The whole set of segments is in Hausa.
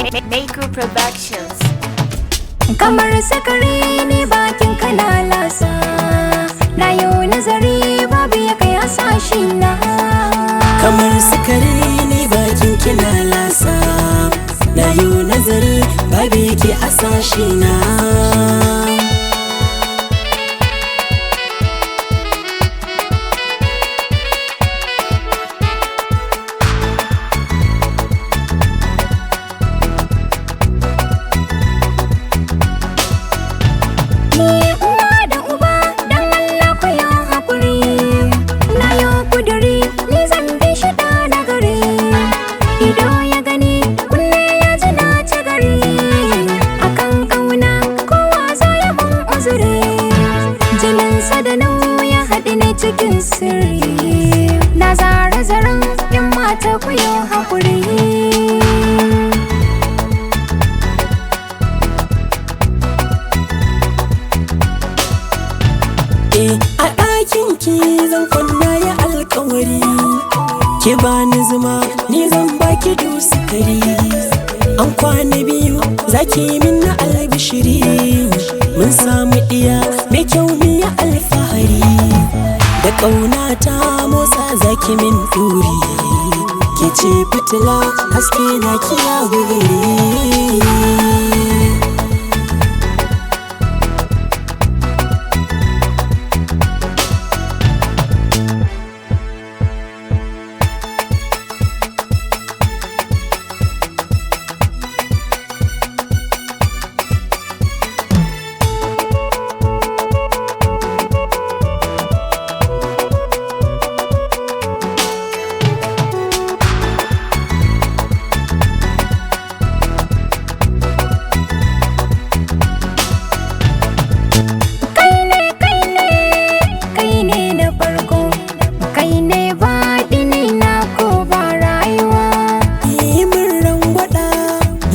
Maker Productions. Kamar sakari ne bakin kana lasa, na yau nazari babu ya kai hasashe na. Kamar sakari ne bakin kina lasa, na yau nazari babu yake hasashe na. Jininsa da nauya haɗi ne cikin sirri, na zara zaren yan mata ku yi haƙuri. A ɗakin ki zan kwanna ya alƙawari, ki bani zuma ni zan baki sukari. An kwana biyu zaki yi min na albishiri, mun samu ɗiya mai kyau miya alfahari. Da ƙauna ta motsa zaki min ɗuri, ke ce fitila haske na kiya gugari.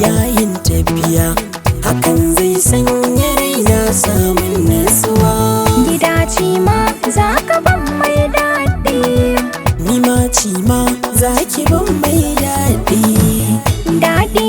Yayin tafiya hakan zai sanya raina samun nasuwa. Gida ci ma za ka ban mai daɗi, ni ma ci ma za ki ban mai daɗi. daɗi